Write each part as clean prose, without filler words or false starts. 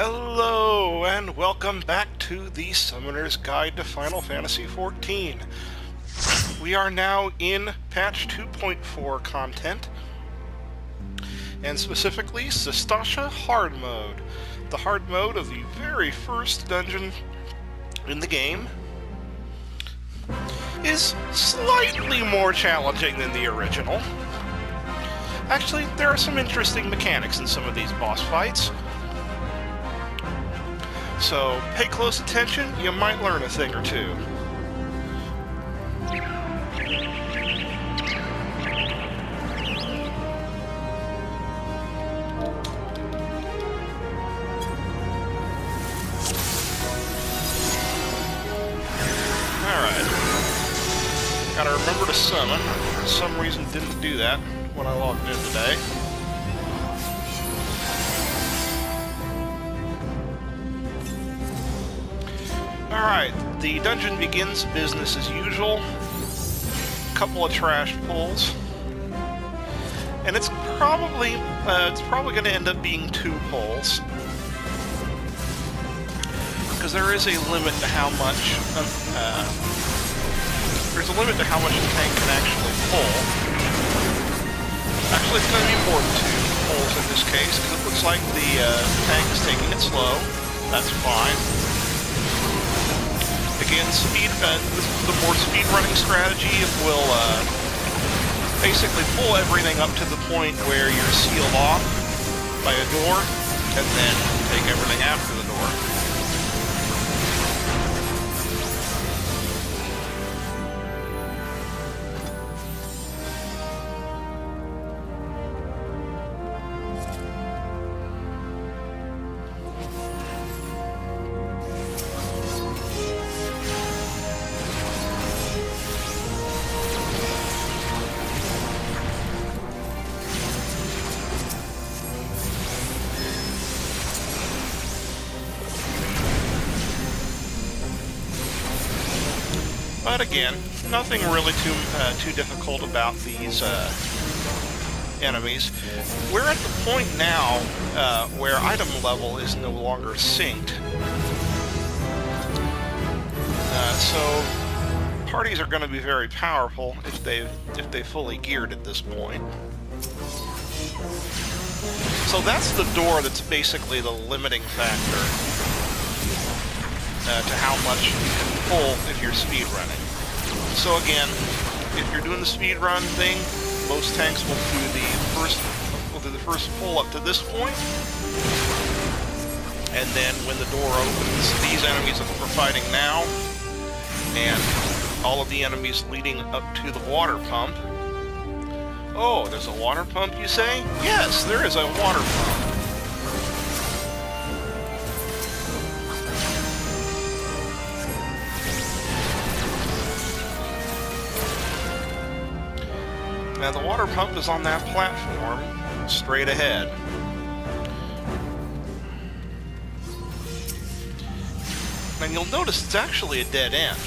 Hello, and welcome back to the Summoner's Guide to Final Fantasy XIV. We are now in patch 2.4 content, and specifically Sastasha hard mode. The hard mode of the very first dungeon in the game is slightly more challenging than the original. Actually, there are some interesting mechanics in some of these boss fights. So, pay close attention, you might learn a thing or two. Alright. Gotta remember to summon. For some reason didn't do that when I logged in today. Alright, the dungeon begins business as usual. A couple of trash pulls. And it's probably going to end up being 2 pulls. Because there is a limit to how much there's a limit to how much the tank can actually pull. Actually, it's going to be more than 2 pulls in this case, because it looks like the tank is taking it slow. That's fine. Again, the more speedrunning strategy will basically pull everything up to the point where you're sealed off by a door, and then take everything after the door. But again, nothing really too difficult about these enemies. We're at the point now where item level is no longer synced. So parties are going to be very powerful if they fully geared at this point. So that's the door that's basically the limiting factor to how much you can pull if you're speedrunning. So again, if you're doing the speedrun thing, most tanks will do the first pull up to this point, and then when the door opens, these enemies that we're fighting now, and all of the enemies leading up to the water pump. Oh, there's a water pump, you say? Yes, there is a water pump. Now, the water pump is on that platform, straight ahead. And you'll notice it's actually a dead end.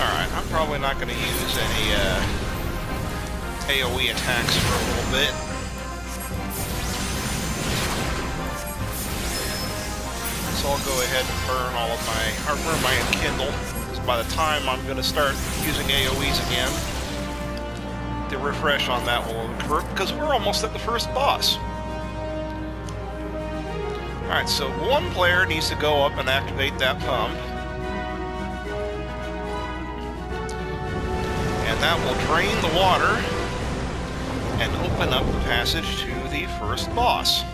Alright, I'm probably not going to use any AoE attacks for a little bit. So I'll go ahead and burn burn my enkindle, because by the time I'm going to start using AoEs again, the refresh on that will occur, because we're almost at the first boss. Alright, so one player needs to go up and activate that pump. And that will drain the water and open up the passage to the first boss.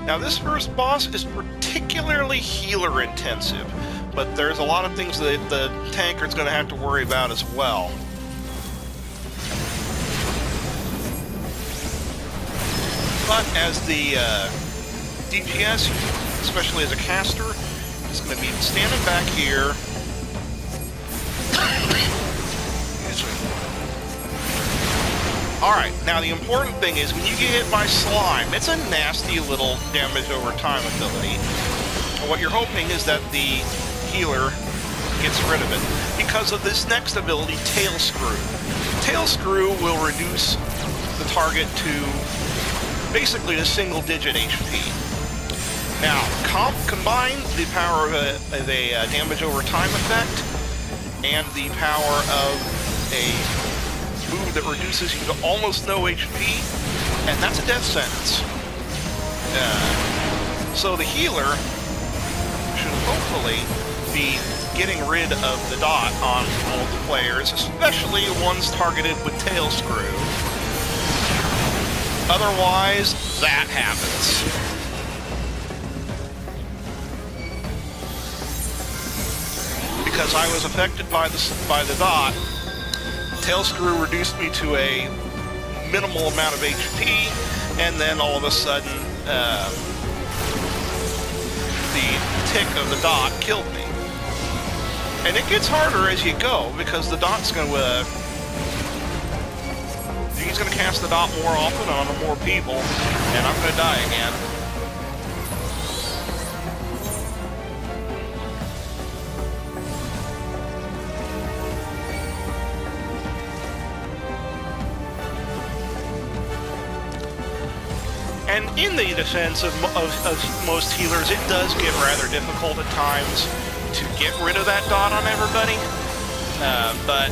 Now, this first boss is particularly healer-intensive, but there's a lot of things that the tanker is going to have to worry about as well. But as the DPS, especially as a caster, is going to be standing back here. Alright, now the important thing is when you get hit by slime, it's a nasty little damage over time ability. And what you're hoping is that the healer gets rid of it because of this next ability, Tail Screw. Tail Screw will reduce the target to basically a single-digit HP. Now, combine the power of a damage over time effect and the power of a move that reduces you to almost no HP, and that's a death sentence. So the healer should hopefully be getting rid of the dot on all the players, especially ones targeted with Tail Screw. Otherwise, that happens. Because I was affected by the dot, Tail Screw reduced me to a minimal amount of HP, and then all of a sudden, the tick of the dot killed me. And it gets harder as you go, because the dot's going to... he's going to cast the dot more often on more people, and I'm going to die again. And in the defense of most healers, it does get rather difficult at times to get rid of that dot on everybody. But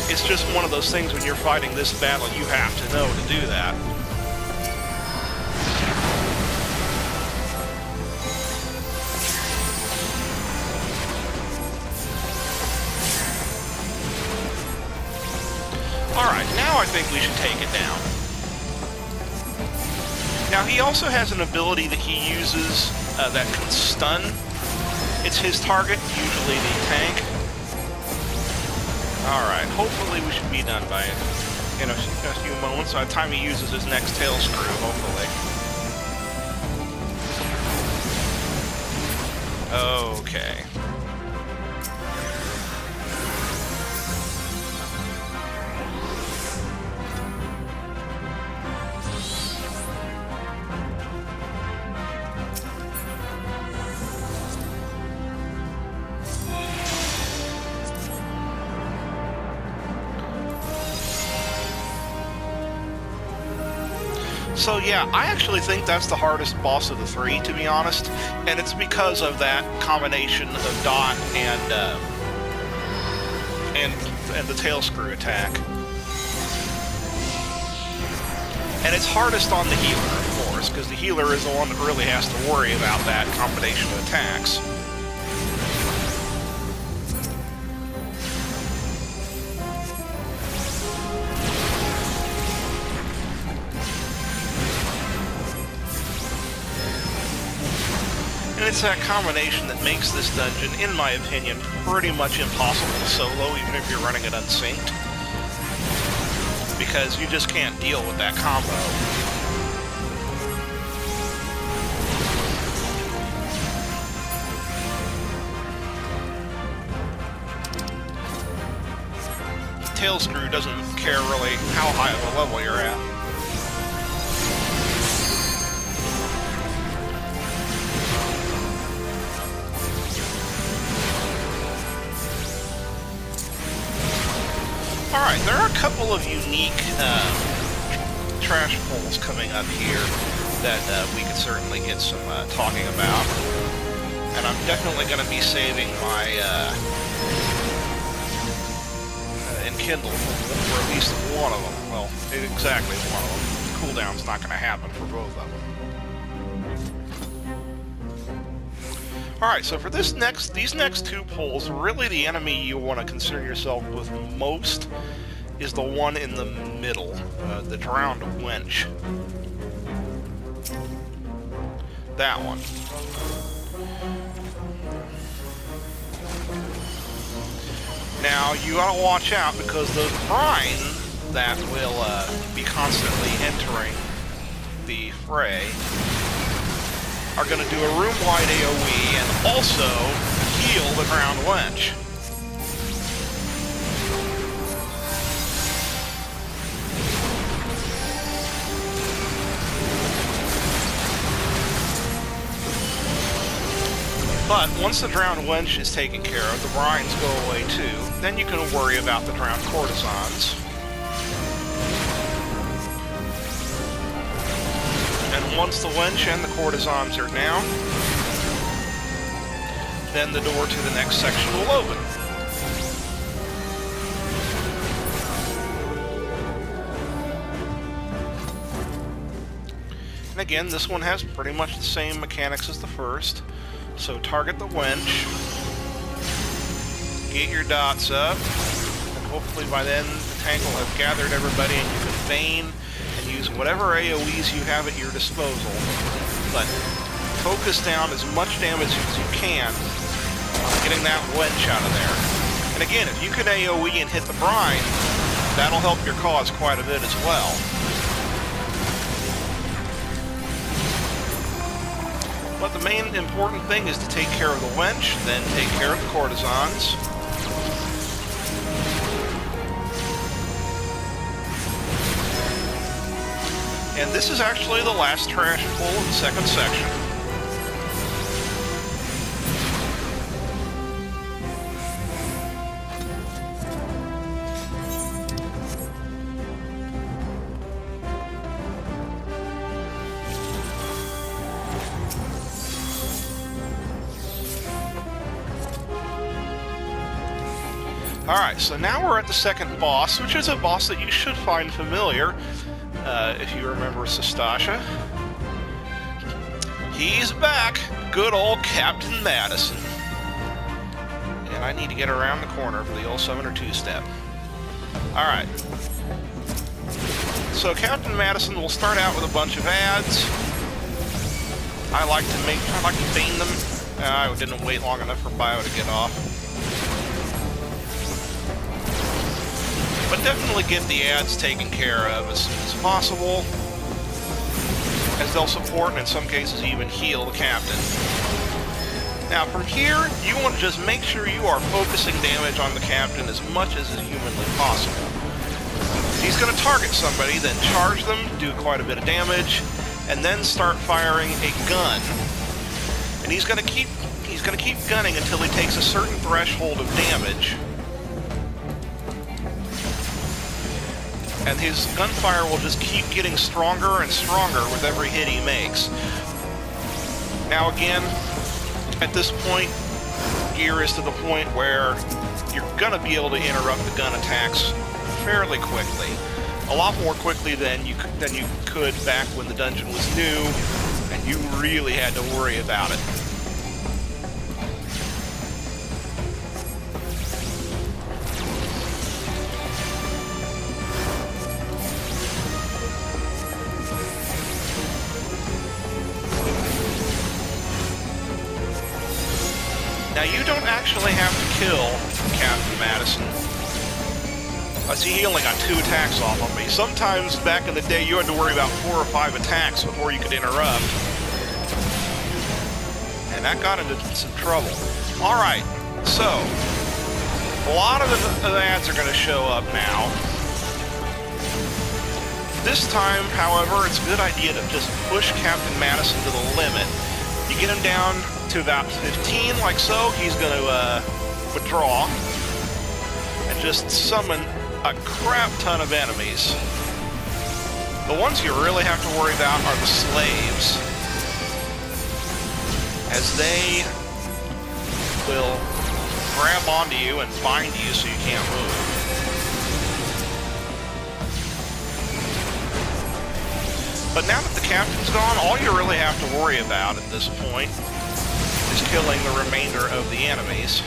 it's just one of those things when you're fighting this battle, you have to know to do that. Alright, now I think we should take it down. Now, he also has an ability that he uses that can stun. It's his target, usually the tank. Alright, hopefully we should be done by in a few moments. By the time he uses his next Tail Screw, hopefully. Okay. So yeah, I actually think that's the hardest boss of the three, to be honest, and it's because of that combination of dot and the Tail Screw attack. And it's hardest on the healer, of course, because the healer is the one that really has to worry about that combination of attacks. And it's that combination that makes this dungeon, in my opinion, pretty much impossible to solo, even if you're running it unsynced. Because you just can't deal with that combo. Tail Screw doesn't care really how high of a level you're at. Alright, there are a couple of unique trash pulls coming up here that we could certainly get some talking about. And I'm definitely going to be saving my Enkindle for at least one of them. Well, exactly one of them. Cooldown's not going to happen for both of them. Alright, so for these next two pulls, really the enemy you want to concern yourself with most is the one in the middle, the drowned wench. That one. Now, you gotta watch out because those brine that will be constantly entering the fray are going to do a room-wide AoE and also heal the ground wench. But once the drowned wench is taken care of, the brines go away too. Then you can worry about the drowned courtesans. And once the wench and the courtesans are down, then the door to the next section will open. And again, this one has pretty much the same mechanics as the first. So target the wench, get your dots up, and hopefully by then the tank will have gathered everybody and you can feign and use whatever AoEs you have at your disposal. But focus down as much damage as you can on getting that wench out of there. And again, if you can AoE and hit the brine, that'll help your cause quite a bit as well. But the main important thing is to take care of the wench, then take care of the courtesans. And this is actually the last trash pull of the second section. Alright, so now we're at the second boss, which is a boss that you should find familiar, if you remember Sastasha. He's back! Good old Captain Madison. And I need to get around the corner for the old Summoner 2-step. Alright. So Captain Madison will start out with a bunch of ads. I like to feign them. I didn't wait long enough for Bio to get off. But definitely get the ads taken care of as soon as possible, as they'll support and in some cases even heal the captain. Now from here, you want to just make sure you are focusing damage on the captain as much as is humanly possible. If he's going to target somebody, then charge them, do quite a bit of damage, and then start firing a gun. And he's going to keep gunning until he takes a certain threshold of damage. And his gunfire will just keep getting stronger and stronger with every hit he makes. Now again, at this point, gear is to the point where you're going to be able to interrupt the gun attacks fairly quickly. A lot more quickly than you could back when the dungeon was new, and you really had to worry about it. Now, you don't actually have to kill Captain Madison. I see he only got 2 attacks off on me. Sometimes, back in the day, you had to worry about 4 or 5 attacks before you could interrupt. And that got into some trouble. Alright, so, a lot of the ads are going to show up now. This time, however, it's a good idea to just push Captain Madison to the limit. You get him down to about 15, like so, he's going to withdraw and just summon a crap ton of enemies. The ones you really have to worry about are the slaves, as they will grab onto you and bind you so you can't move. But now that the captain's gone, all you really have to worry about at this point is killing the remainder of the enemies,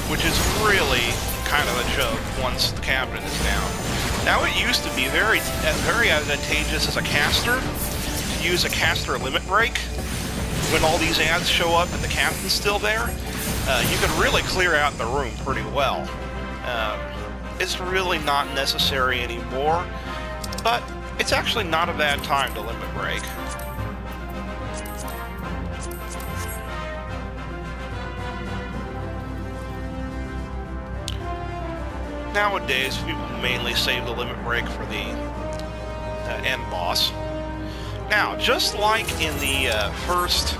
which is really kind of a joke once the captain is down. Now, it used to be very advantageous as a caster to use a caster limit break when all these ads show up and the captain's still there. You can really clear out the room pretty well. It's really not necessary anymore, but it's actually not a bad time to limit break. Nowadays, people mainly save the limit break for the end boss. Now, just like in the first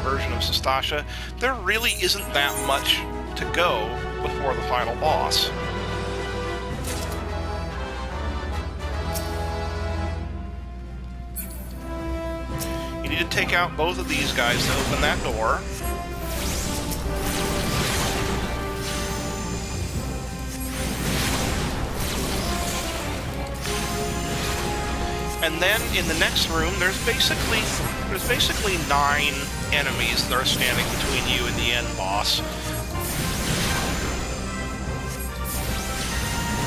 version of Sastasha, there really isn't that much to go before the final boss. You need to take out both of these guys to open that door. And then in the next room, there's basically 9 enemies that are standing between you and the end boss.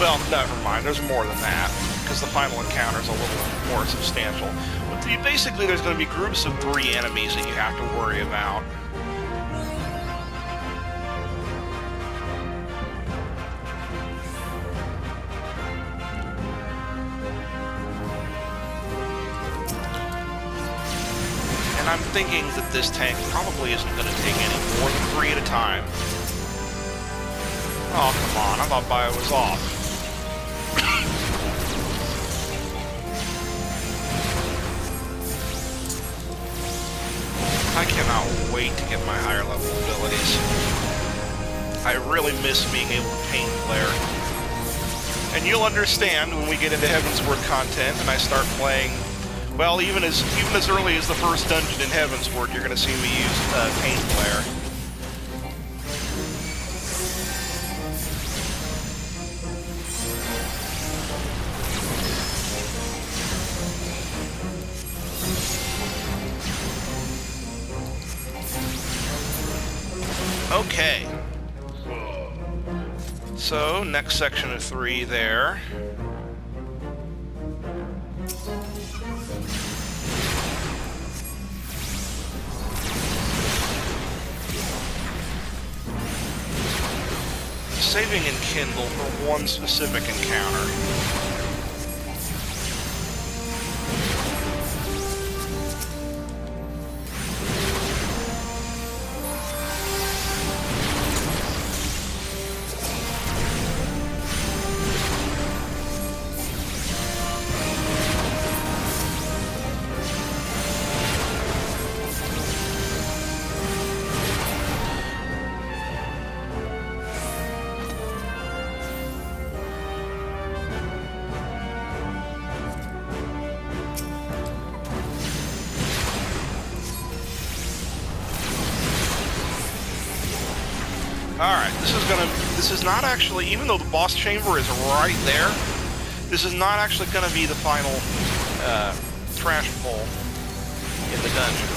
Well, never mind. There's more than that, because the final encounter is a little more substantial. But basically, there's going to be groups of 3 enemies that you have to worry about. I'm thinking that this tank probably isn't going to take any more than 3 at a time. Oh, come on. I thought Bio was off. I cannot wait to get my higher level abilities. I really miss being able to paint Flare. And you'll understand when we get into Heavensward content and I start playing. Well, even as early as the first dungeon in Heavensward, you're going to see me use Paint Flare. Okay. So, next section of 3 there. Saving and Kindle for one specific encounter. Alright, this is not actually, even though the boss chamber is right there, this is not actually going to be the final trash pull in the dungeon.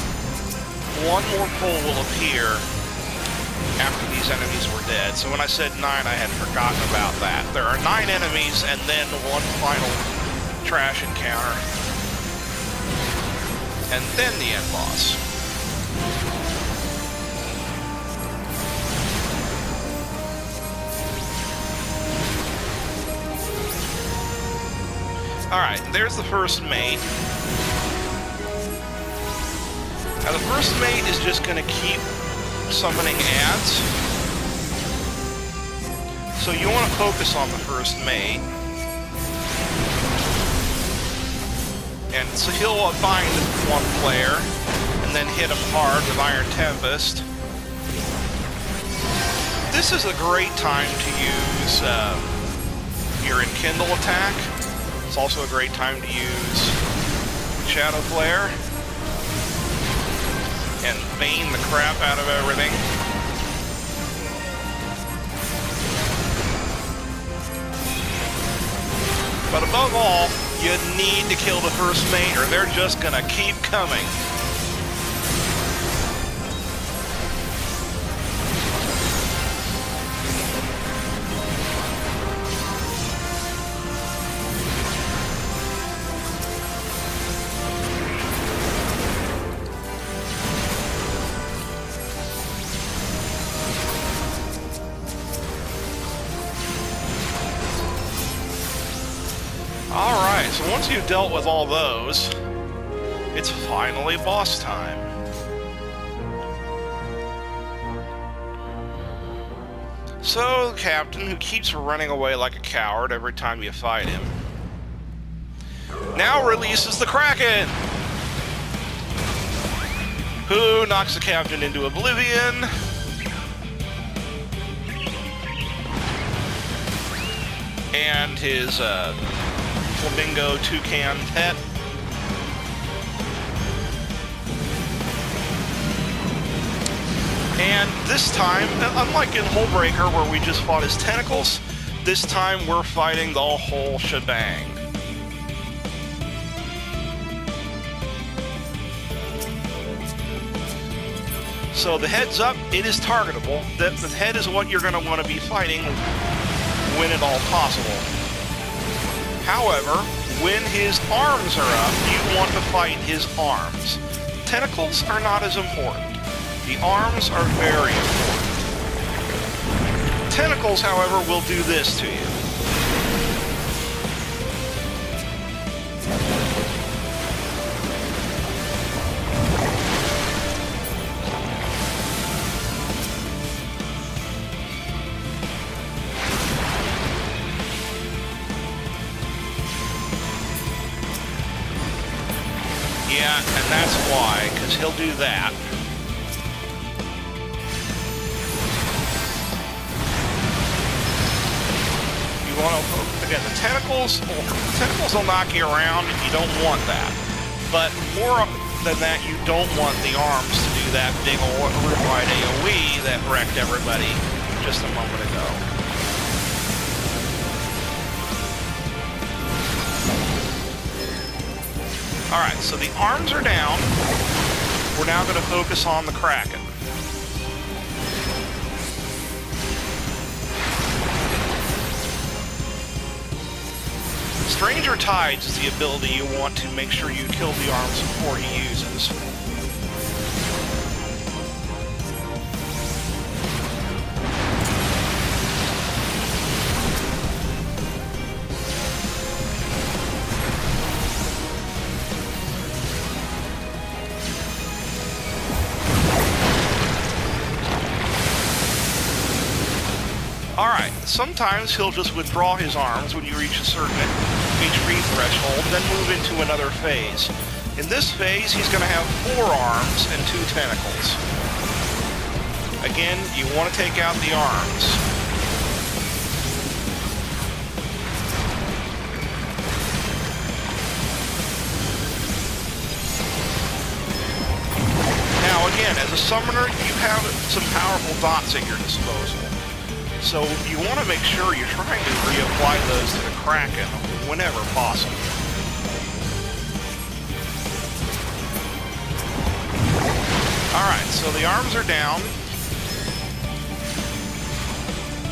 One more pull will appear after these enemies were dead. So when I said 9, I had forgotten about that. There are 9 enemies and then one final trash encounter. And then the end boss. Alright, there's the first mate. Now the first mate is just going to keep summoning ads. So you want to focus on the first mate. And so he'll bind one player, and then hit him hard with Iron Tempest. This is a great time to use your Enkindle attack. It's also a great time to use Shadow Flare and Bane the crap out of everything. But above all, you need to kill the first mate or they're just gonna keep coming. Alright, so once you've dealt with all those, it's finally boss time. So, the captain, who keeps running away like a coward every time you fight him, now releases the Kraken, who knocks the captain into oblivion. And his flamingo toucan pet. And this time, unlike in Hullbreaker where we just fought his tentacles, this time we're fighting the whole shebang. So the head's up, it is targetable. The head is what you're going to want to be fighting when at all possible. However, when his arms are up, you want to fight his arms. Tentacles are not as important. The arms are very important. Tentacles, however, will do this to you. Yeah, and that's why, because he'll do that. You want to, again, the tentacles will knock you around if you don't want that. But more than that, you don't want the arms to do that big old wide AoE that wrecked everybody just a moment ago. Alright, so the arms are down. We're now going to focus on the Kraken. Stranger Tides is the ability you want to make sure you kill the arms before he uses. Alright, sometimes he'll just withdraw his arms when you reach a certain HP threshold, then move into another phase. In this phase, he's going to have 4 arms and 2 tentacles. Again, you want to take out the arms. Now again, as a summoner, you have some powerful dots at your disposal. So you want to make sure you're trying to reapply those to the Kraken whenever possible. Alright, so the arms are down.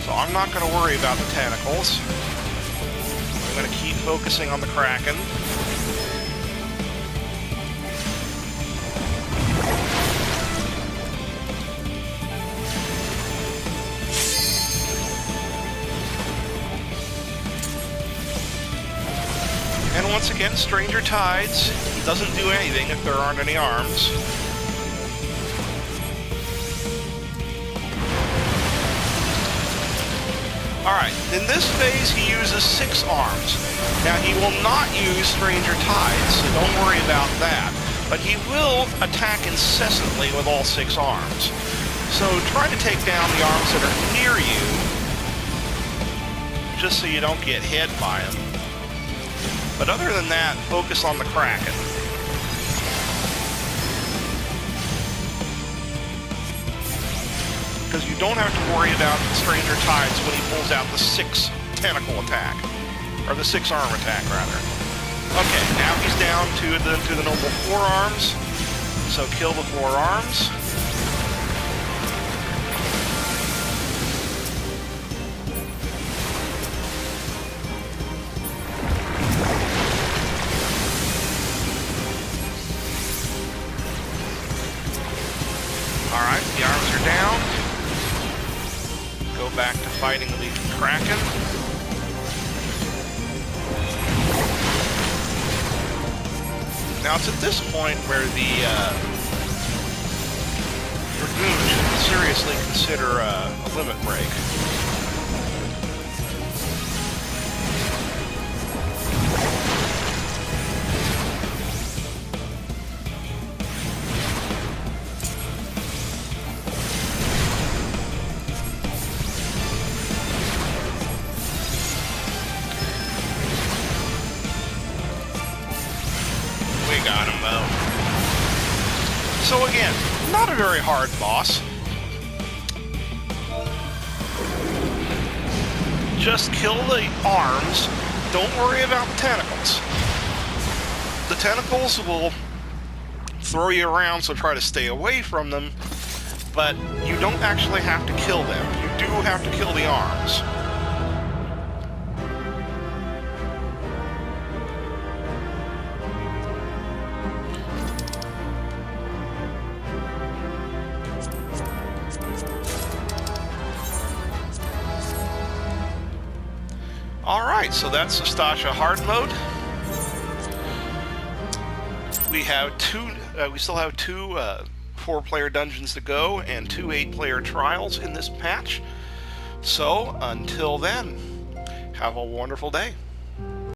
So I'm not going to worry about the tentacles. I'm going to keep focusing on the Kraken. And once again, Stranger Tides doesn't do anything if there aren't any arms. Alright, in this phase he uses 6 arms. Now he will not use Stranger Tides, so don't worry about that. But he will attack incessantly with all 6 arms. So try to take down the arms that are near you, just so you don't get hit by them. But other than that, focus on the Kraken. Because you don't have to worry about Stranger Tides when he pulls out the 6 tentacle attack. Or the 6 arm attack, rather. Okay, now he's down to the normal 4 arms. So kill the 4 arms. Alright, the arms are down. Go back to fighting the Kraken. Now it's at this point where the Dragoon should seriously consider a limit break. So again, not a very hard boss. Just kill the arms. Don't worry about the tentacles. The tentacles will throw you around, so try to stay away from them, but you don't actually have to kill them. You do have to kill the arms. Alright, so that's Sastasha hard mode. We have we still have two 4-player dungeons to go and 2 8-player trials in this patch. So, until then, have a wonderful day.